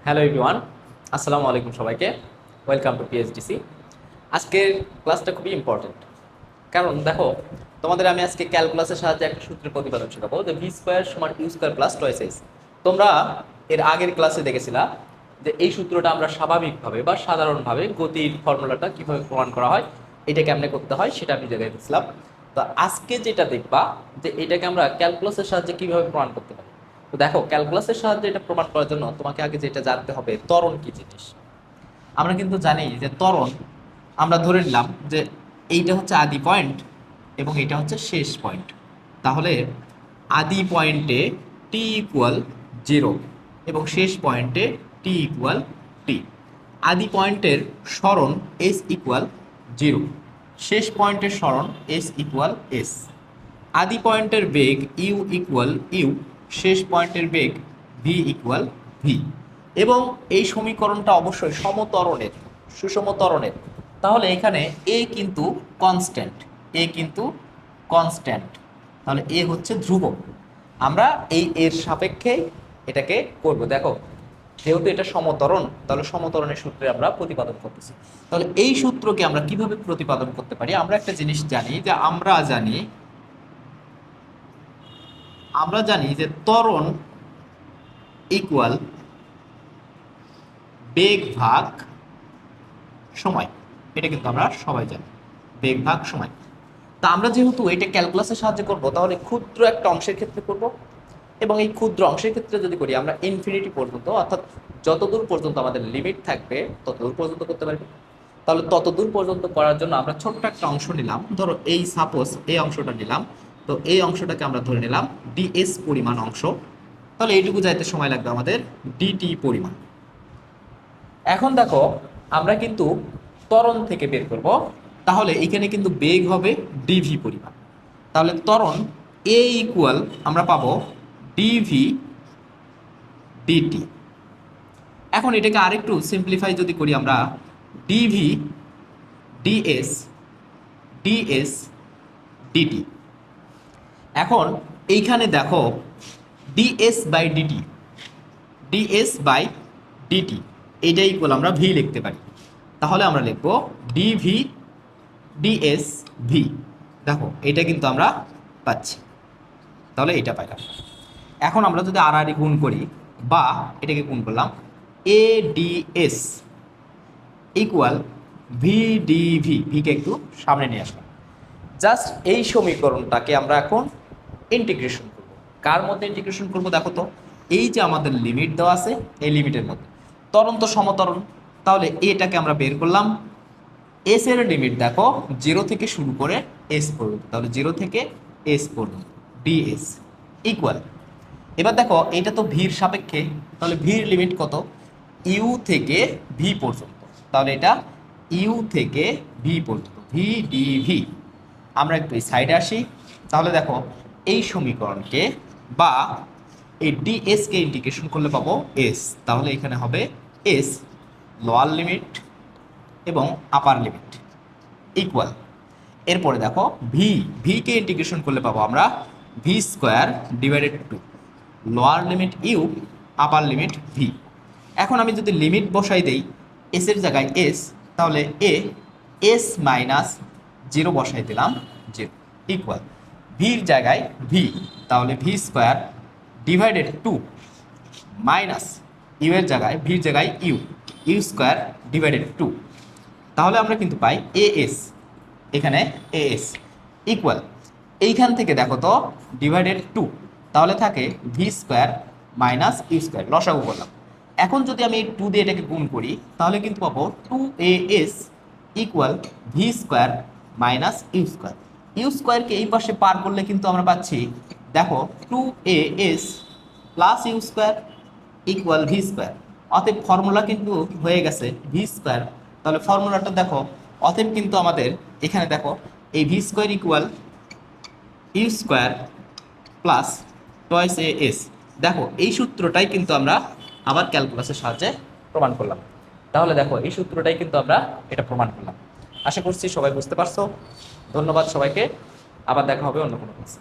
Hello everyone, আসসালামু আলাইকুম সবাইকে। Welcome to PHDC. আজকের ক্লাসটা খুবই ইম্পর্টেন্ট, কারণ দেখো, তোমাদের আমি আজকে ক্যালকুলাসের সাহায্যে একটা সূত্রের প্রতিপাদন শেখাবো, যে ভি স্কোয়ার সমান U square plus two A S H. তোমরা এর আগের ক্লাসে দেখেছিলা যে এই সূত্রটা আমরা স্বাভাবিকভাবে বা সাধারণভাবে গতির ফর্মুলাটা কীভাবে প্রমাণ করা হয়, এটা কেমনে করতে হয় সেটা আমি জায়গায় দিয়েছিলাম। তো আজকে যেটা দেখবা যে এটাকে আমরা ক্যালকুলাসের সাহায্যে কীভাবে প্রমাণ করতে পারি। তো দেখো, ক্যালকুলাসের সাহায্যে এটা প্রমাণ করার জন্য তোমাকে আগে যেটা জানতে হবে, ত্বরণ কি জিনিস। আমরা কিন্তু জানি যে ত্বরণ, আমরা ধরে নিলাম যে এইটা হচ্ছে আদি পয়েন্ট এবং এটা হচ্ছে শেষ পয়েন্ট। তাহলে আদি পয়েন্টে টি ইকুয়াল 0 এবং শেষ পয়েন্টে টি ইকুয়াল টি। আদি পয়েন্টের সরণ এস ইকুয়াল 0, শেষ পয়েন্টের সরণ এস ইকুয়াল এস। আদি পয়েন্টের বেগ ইউ ইকুয়াল ইউ, শেষ পয়েন্টের বেগ ভি ইকুয়াল ভি। এবং এই সমীকরণটা অবশ্যই সমত্বরণের, সুষম ত্বরণের। তাহলে এখানে এ কিন্তু কনস্ট্যান্ট, এ কিন্তু কনস্ট্যান্ট, তাহলে এ হচ্ছে ধ্রুবক। আমরা এই এর সাপেক্ষে এটাকে করব। দেখো, যেহেতু এটা সমত্বরণ, তাহলে সমত্বরণের সূত্রে আমরা প্রতিপাদন করতেছি। তাহলে এই সূত্রকে আমরা কিভাবে প্রতিপাদন করতে পারি? আমরা একটা জিনিস জানি, যে আমরা জানি যে ত্বরণ ইকুয়াল বেগ ভাগ সময়। এটা কিন্তু আমরা সবাই জানি, বেগ ভাগ সময়। তা আমরা যেহেতু এটা ক্যালকুলাসের সাহায্যে করব, তাহলে ক্ষুদ্র একটা অংশের ক্ষেত্রে করব। এবং এই ক্ষুদ্র অংশের ক্ষেত্রে যদি করি, আমরা ইনফিনিটি পর্যন্ত, অর্থাৎ যতদূর পর্যন্ত আমাদের লিমিট থাকবে ততদূর পর্যন্ত করতে পারবো। তাহলে ততদূর পর্যন্ত করার জন্য আমরা ছোট্ট একটা অংশ নিলাম। ধরো এই সাপোজ এই অংশটা নিলাম, তো এই অংশটাকে আমরা ধরে নিলাম ডিএস পরিমাণ অংশ। তাহলে এইটুকু যাইতে সময় লাগবে আমাদের ডিটি পরিমাণ। এখন দেখো, আমরা কিন্তু ত্বরণ থেকে বের করব। তাহলে এখানে কিন্তু বেগ হবে ডিভি পরিমাণ। তাহলে ত্বরণ এ ইকুয়াল আমরা পাবো ডিভি ডিটি। এখন এটাকে আরেকটু সিম্পলিফাই যদি করি, আমরা ডিভি ডিএস ডিএস ডিটি। এখন এইখানে দেখো DS by DT, DS by DT এইটা ইকুয়াল আমরা ভি লিখতে পারি। তাহলে আমরা লিখব ডিভি ডিএস ভি। দেখো, এটা কিন্তু আমরা পাচ্ছি, তাহলে এটা পাইলাম। এখন আমরা যদি আর গুণ করি, বা এটাকে গুণ করলাম, A DS equal V DV, ভিকে একটু সামনে নিয়ে আসলাম। জাস্ট এই সমীকরণটাকে আমরা এখন ইন্টিগ্রেশন করব। কার মধ্যে ইন্টিগ্রেশন করব? দেখো তো, এই যে আমাদের লিমিট দেওয়া আছে, এই লিমিটের মধ্যে। ত্বরণ তো সমত্বরণ, তাহলে এটাকে আমরা বের করলাম। এস এর লিমিট দেখো 0 থেকে শুরু করে এস পর্যন্ত, তাহলে 0 থেকে এস পর্যন্ত ডিএস ইকুয়াল। এবার দেখো, এটা তো ভির সাপেক্ষে, তাহলে ভির লিমিট কত? ইউ থেকে ভি পর্যন্ত। তাহলে এটা ইউ থেকে ভি পর্যন্ত, ভি ডিভি। আমরা একটু এই সাইডে আসি। তাহলে দেখো, এই সমীকরণকে বা এই ডিএস কে ইন্টিগ্রেশন করলে পাবো এস। তাহলে এখানে হবে এস লোয়ার লিমিট এবং আপার লিমিট ইকুয়াল। এরপরে দেখো, ভি কে ইন্টিগ্রেশন করলে পাবো আমরা V square divided two lower limit U, upper limit V. এখন আমি যদি লিমিট বসাই দেই এস এর জায়গায় এস, তাহলে এস মাইনাস 0 বসাই দিলাম 0 ইকুয়াল ভির জায়গায় ভি, তাহলে V square divided two minus U এর জায়গায়, ভির জায়গায় U, U square divided two. তাহলে আমরা কিন্তু পাই এএস, এখানে এএস ইকুয়াল, এইখান থেকে দেখো তো ডিভাইডেড টু, তাহলে থাকে V square minus U square, লসাগু করলাম। এখন যদি আমি এই 2 দিয়ে এটাকে গুণ করি, তাহলে কিন্তু পাবো 2as equal V square minus U square. U স্কোয়ারকে এই পাশে পার করলে কিন্তু আমরা পাচ্ছি, দেখো 2as plus U square equal V square. অতএব ফর্মুলা কিন্তু হয়ে গেছে ভি স্কোয়ার। তাহলে ফর্মুলাটা দেখো, অতএব কিন্তু আমাদের এখানে দেখো এই V square equal U square plus two A S A S. দেখো, এই সূত্রটাই কিন্তু আমরা আবার ক্যালকুলাসের সাহায্যে প্রমাণ করলাম। তাহলে দেখো, এই সূত্রটাই কিন্তু আমরা এটা প্রমাণ করলাম। আশা করছি সবাই বুঝতে পারছো। ধন্যবাদ সবাইকে, আবার দেখা হবে অন্য কোনো ক্লাসে।